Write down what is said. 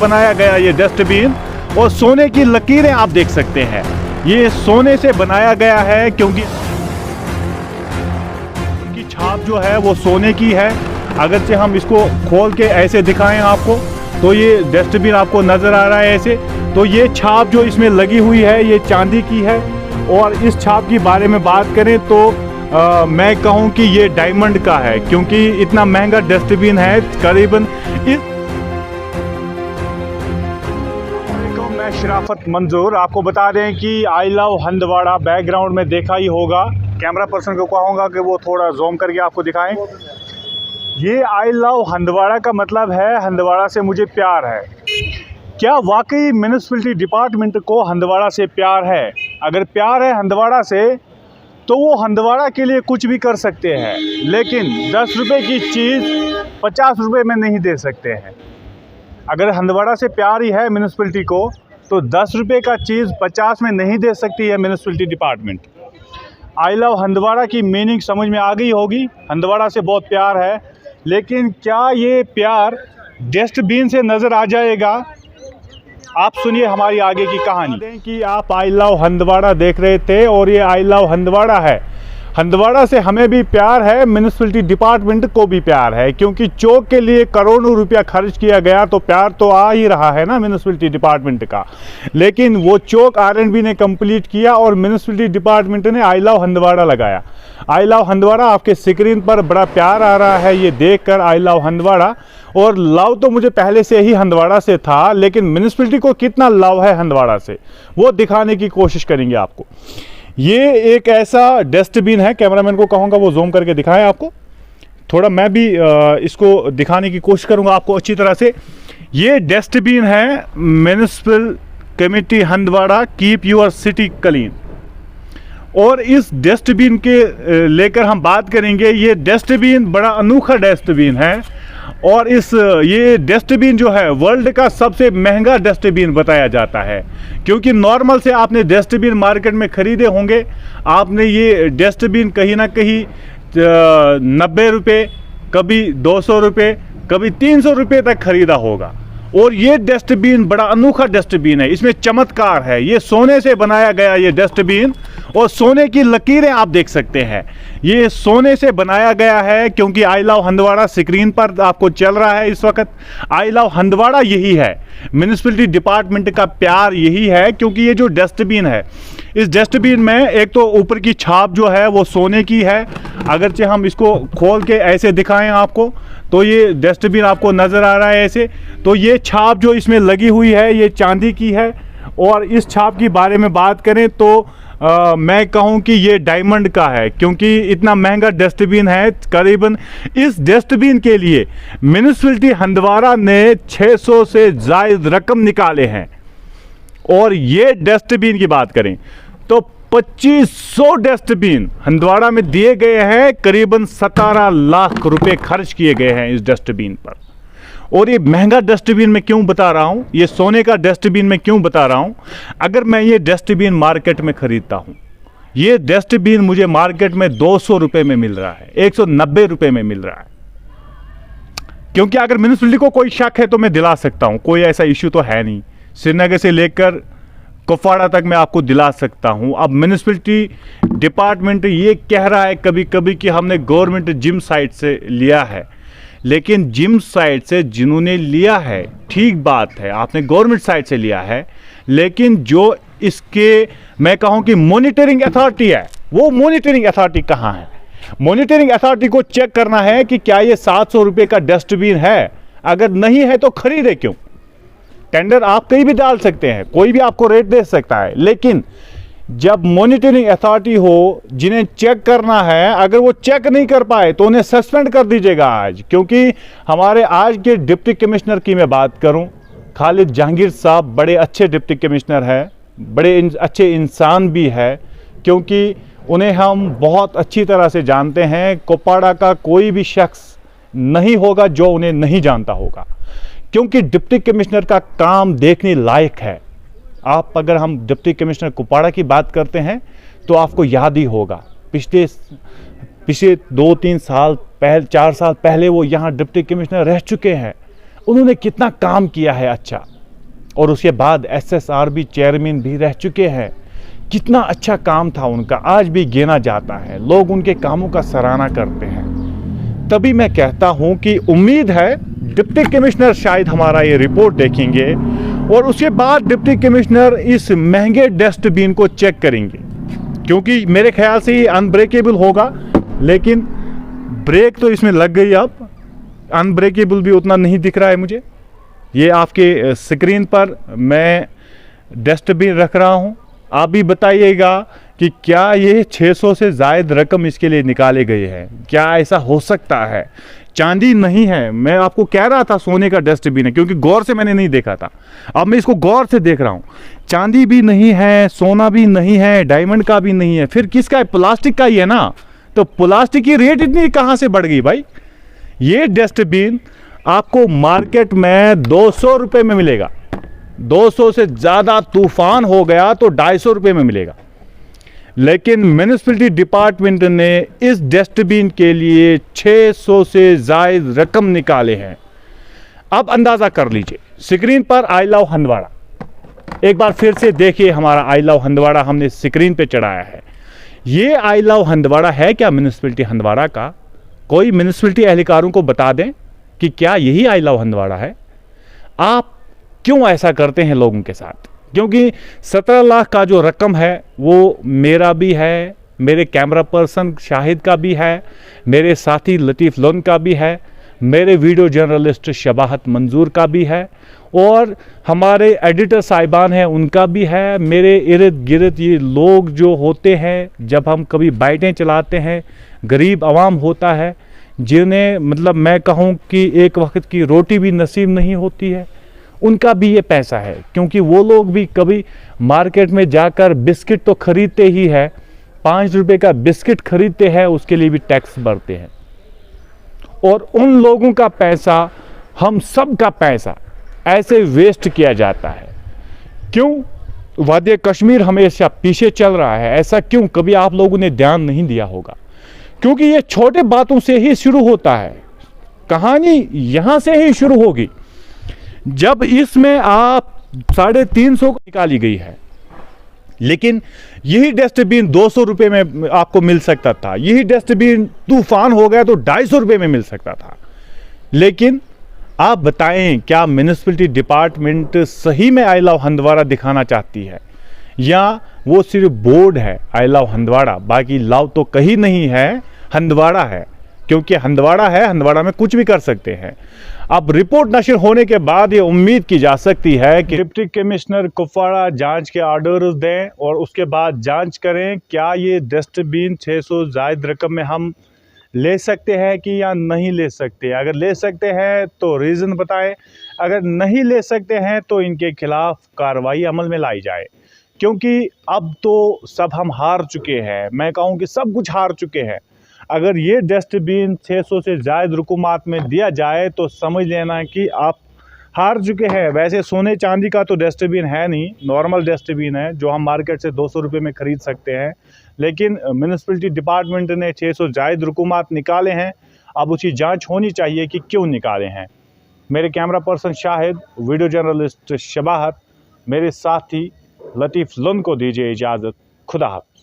बनाया गया ये डस्टबिन, और सोने की लकीरें आप देख सकते हैं। ये सोने से बनाया गया है क्योंकि इसकी छाप जो है वो सोने की है। अगर से हम इसको खोल के ऐसे दिखाएं आपको, तो ये डस्टबिन आपको नज़र आ रहा है ऐसे, तो ये छाप जो इसमें लगी हुई है ये चांदी की है। और इस छाप की बारे में बात करें तो मैं कहूँ कि ये डायमंड का है, क्योंकि इतना महंगा डस्टबिन है। करीबन मैं शराफत मंजूर, आपको बता दें कि आई लव हंदवाड़ा बैकग्राउंड में देखा ही होगा। कैमरा पर्सन को कहूँगा कि वो थोड़ा जूम करके आपको दिखाएं। ये आई लव हंदवाड़ा का मतलब है हंदवाड़ा से मुझे प्यार है। क्या वाकई म्यूनिसिपैलिटी डिपार्टमेंट को हंदवाड़ा से प्यार है? अगर प्यार है हंदवाड़ा से तो वो हंदवाड़ा के लिए कुछ भी कर सकते हैं, लेकिन 10 रुपये की चीज़ 50 रुपये में नहीं दे सकते हैं। अगर हंदवाड़ा से प्यार ही है म्यूनिसिपैलिटी को, तो 10 रुपये का चीज़ 50 में नहीं दे सकती है municipality department. I love Handwara की मीनिंग समझ में आ गई होगी। हंदवाड़ा से बहुत प्यार है, लेकिन क्या ये प्यार डस्टबिन से नज़र आ जाएगा? आप सुनिए हमारी आगे की कहानी। कि आप आई लव हंदवाड़ा देख रहे थे और ये आई लव हंदवाड़ा है। हंदवाड़ा से हमें भी प्यार है, म्यूनिसिपैलिटी डिपार्टमेंट को भी प्यार है, क्योंकि चौक के लिए करोड़ों रुपया खर्च किया गया, तो प्यार तो आ ही रहा है ना म्यूनिसिपैलिटी डिपार्टमेंट का। लेकिन वो चौक R&B ने कंप्लीट किया और म्यूनिसिपैलिटी डिपार्टमेंट ने आई लव हंदवाड़ा लगाया। आई लव हंदवाड़ा आपके स्क्रीन पर बड़ा प्यार आ रहा है ये देखकर, आई लव हंदवाड़ा। और लव तो मुझे पहले से ही हंदवाड़ा से था, लेकिन म्यूनिसिपैलिटी को कितना लव है हंदवाड़ा से वो दिखाने की कोशिश करेंगे आपको। ये एक ऐसा डस्टबिन है, कैमरामैन को कहूँगा वो जूम करके दिखाएं आपको। थोड़ा मैं भी इसको दिखाने की कोशिश करूँगा आपको अच्छी तरह से। ये डस्टबिन है municipal committee Handwara, keep your city clean. और इस डस्टबिन के लेकर हम बात करेंगे। ये डस्टबिन बड़ा अनोखा डस्टबिन है, और ये डस्टबिन जो है वर्ल्ड का सबसे महंगा डस्टबिन बताया जाता है, क्योंकि नॉर्मल से आपने डस्टबिन मार्केट में ख़रीदे होंगे। आपने ये डस्टबिन कहीं ना कहीं 90 रुपये, कभी 200 रुपये, कभी 300 रुपये तक ख़रीदा होगा। और ये डस्टबिन बड़ा अनोखा डस्टबिन है, इसमें चमत्कार है। ये सोने से बनाया गया ये डस्टबिन, और सोने की लकीरें आप देख सकते हैं। ये सोने से बनाया गया है, क्योंकि आई लव हंदवाड़ा स्क्रीन पर आपको चल रहा है इस वक्त। आई लव हंदवाड़ा यही है, म्यूनिसिपैलिटी डिपार्टमेंट का प्यार यही है। क्योंकि ये जो डस्टबिन है, इस डस्टबिन में एक तो ऊपर की छाप जो है वो सोने की है। अगरचे हम इसको खोल के ऐसे दिखाएं आपको, तो ये डस्टबिन आपको नज़र आ रहा है ऐसे, तो ये छाप जो इसमें लगी हुई है ये चांदी की है। और इस छाप की बारे में बात करें तो मैं कहूँ कि ये डायमंड का है, क्योंकि इतना महंगा डस्टबिन है। करीबन इस डस्टबिन के लिए म्यूनिसिपैलिटी हंदवाड़ा ने 600 से ज़ायद रकम निकाले हैं। और ये डस्टबिन की बात करें तो 2500 डस्टबिन हंदवाड़ा में दिए गए हैं। करीबन 17 लाख रुपए खर्च किए गए हैं इस डस्टबिन पर। और ये महंगा डस्टबिन मैं क्यों बता रहा हूँ, ये सोने का डस्टबिन मैं क्यों बता रहा हूँ? अगर मैं ये डस्टबिन मार्केट में ख़रीदता हूँ, ये डस्टबिन मुझे मार्केट में 200 रुपये में मिल रहा है, 190 रुपये में मिल रहा है। क्योंकि अगर म्यूनिसिपैलिटी को कोई शक है तो मैं दिला सकता हूँ, कोई ऐसा इश्यू तो है नहीं। श्रीनगर से लेकर कुपवाड़ा तक मैं आपको दिला सकता हूँ। अब म्यूनिसिपैलिटी डिपार्टमेंट ये कह रहा है कभी कभी कि हमने गवर्नमेंट जिम साइट से लिया है, लेकिन जिम साइट से जिन्होंने लिया है, ठीक बात है, आपने गवर्नमेंट साइट से लिया है, लेकिन जो इसके मैं कहूँ कि मॉनिटरिंग अथॉरिटी है, वो मॉनिटरिंग अथॉरिटी कहाँ है? मॉनिटरिंग अथॉरिटी को चेक करना है कि क्या ये 700 रुपये का डस्टबिन है। अगर नहीं है तो खरीदे क्यों? टेंडर आप कहीं भी डाल सकते हैं, कोई भी आपको रेट दे सकता है, लेकिन जब मॉनिटरिंग अथॉरिटी हो जिन्हें चेक करना है, अगर वो चेक नहीं कर पाए तो उन्हें सस्पेंड कर दीजिएगा आज। क्योंकि हमारे आज के डिप्टी कमिश्नर की मैं बात करूं, खालिद जहांगीर साहब बड़े अच्छे डिप्टी कमिश्नर हैं, बड़े अच्छे इंसान भी है, क्योंकि उन्हें हम बहुत अच्छी तरह से जानते हैं। कुपवाड़ा का कोई भी शख्स नहीं होगा जो उन्हें नहीं जानता होगा, क्योंकि डिप्टी कमिश्नर का काम देखने लायक है। आप अगर हम डिप्टी कमिश्नर कुपवाड़ा की बात करते हैं तो आपको याद ही होगा, पिछले 2-3 साल पहले, 4 साल पहले वो यहाँ डिप्टी कमिश्नर रह चुके हैं। उन्होंने कितना काम किया है अच्छा। और उसके बाद SSRB चेयरमैन भी रह चुके हैं। कितना अच्छा काम था उनका, आज भी गिना जाता है, लोग उनके कामों का सराहना करते हैं। तभी मैं कहता हूं कि उम्मीद है डिप्टी कमिश्नर शायद हमारा ये रिपोर्ट देखेंगे और उसके बाद डिप्टी कमिश्नर इस महंगे डस्टबिन को चेक करेंगे, क्योंकि मेरे ख्याल से ये अनब्रेकेबल होगा, लेकिन ब्रेक तो इसमें लग गई। अब अनब्रेकेबल भी उतना नहीं दिख रहा है मुझे। ये आपके स्क्रीन पर मैं डस्टबिन रख रहा हूँ, आप भी बताइएगा कि क्या ये 600 से ज़ायद रकम इसके लिए निकाले गए हैं। क्या ऐसा हो सकता है? चांदी नहीं है, मैं आपको कह रहा था सोने का डस्टबिन है, क्योंकि गौर से मैंने नहीं देखा था, अब मैं इसको गौर से देख रहा हूँ। चांदी भी नहीं है, सोना भी नहीं है, डायमंड का भी नहीं है, फिर किसका है? प्लास्टिक का ही है ना। तो प्लास्टिक की रेट इतनी कहाँ से बढ़ गई भाई? ये डस्टबिन आपको मार्केट में 200 रुपये में मिलेगा, 200 से ज़्यादा तूफान हो गया तो 250 रुपये में मिलेगा। लेकिन म्यूनिसिपैलिटी डिपार्टमेंट ने इस डस्टबिन के लिए 600 से ज़ायद रकम निकाले हैं। अब अंदाज़ा कर लीजिए, स्क्रीन पर आई लव हंदवाड़ा, एक बार फिर से देखिए, हमारा आई लव हंदवाड़ा हमने स्क्रीन पे चढ़ाया है। ये आई लव हंदवाड़ा है क्या म्यूनिसिपैलिटी हंदवाड़ा का? कोई म्यूनिसिपैलिटी एहलकारों को बता दें कि क्या यही आई लव हंदवाड़ा है? आप क्यों ऐसा करते हैं लोगों के साथ? क्योंकि 17 लाख का जो रकम है वो मेरा भी है, मेरे कैमरा पर्सन शाहिद का भी है, मेरे साथी लतीफ़ लोन का भी है, मेरे वीडियो जर्नलिस्ट शबाहत मंजूर का भी है, और हमारे एडिटर साहिबान हैं उनका भी है। मेरे इर्द गिर्द ये लोग जो होते हैं, जब हम कभी बाइटें चलाते हैं, गरीब आवाम होता है जिन्हें मतलब मैं कहूँ कि एक वक्त की रोटी भी नसीब नहीं होती है, उनका भी ये पैसा है। क्योंकि वो लोग भी कभी मार्केट में जाकर बिस्किट तो खरीदते ही है, 5 रुपये का बिस्किट खरीदते हैं, उसके लिए भी टैक्स भरते हैं। और उन लोगों का पैसा, हम सब का पैसा ऐसे वेस्ट किया जाता है। क्यों वादी कश्मीर हमेशा पीछे चल रहा है? ऐसा क्यों? कभी आप लोगों ने ध्यान नहीं दिया होगा, क्योंकि ये छोटे बातों से ही शुरू होता है। कहानी यहाँ से ही शुरू होगी। जब इसमें आप 350 निकाली गई है, लेकिन यही डस्टबिन 200 रुपये में आपको मिल सकता था, यही डस्टबिन तूफान हो गया तो 250 रुपये में मिल सकता था। लेकिन आप बताएं, क्या म्यूनिसिपैलिटी डिपार्टमेंट सही में आई लव हंदवाड़ा दिखाना चाहती है, या वो सिर्फ बोर्ड है आई लव हंदवाड़ा, बाकी लव तो कहीं नहीं है, हंदवाड़ा है? क्योंकि हंदवाड़ा है, हंदवाड़ा में कुछ भी कर सकते हैं। अब रिपोर्ट नशर होने के बाद ये उम्मीद की जा सकती है कि डिप्टी कमिश्नर कुपवाड़ा जांच के ऑर्डर्स दें और उसके बाद जांच करें क्या ये डस्टबिन 600 जायद रकम में हम ले सकते हैं कि या नहीं ले सकते। अगर ले सकते हैं तो रीज़न बताएं, अगर नहीं ले सकते हैं तो इनके खिलाफ कार्रवाई अमल में लाई जाए। क्योंकि अब तो सब हम हार चुके हैं, मैं कहूँ कि सब कुछ हार चुके हैं। अगर ये डस्टबिन 600 से ज़ायद रुकुमात में दिया जाए तो समझ लेना कि आप हार चुके हैं। वैसे सोने चांदी का तो डस्टबिन है नहीं, नॉर्मल डस्टबिन है जो हम मार्केट से 200 रुपये में ख़रीद सकते हैं, लेकिन म्यूनिसिपैलिटी डिपार्टमेंट ने 600 ज़ायद रुकुमात निकाले हैं। अब उसकी जांच होनी चाहिए कि क्यों निकाले हैं। मेरे camera person Shahid, video journalist Shabahat, मेरे साथी लतीफ़ लोन को दीजिए इजाज़त। खुदा हाफ़िज़।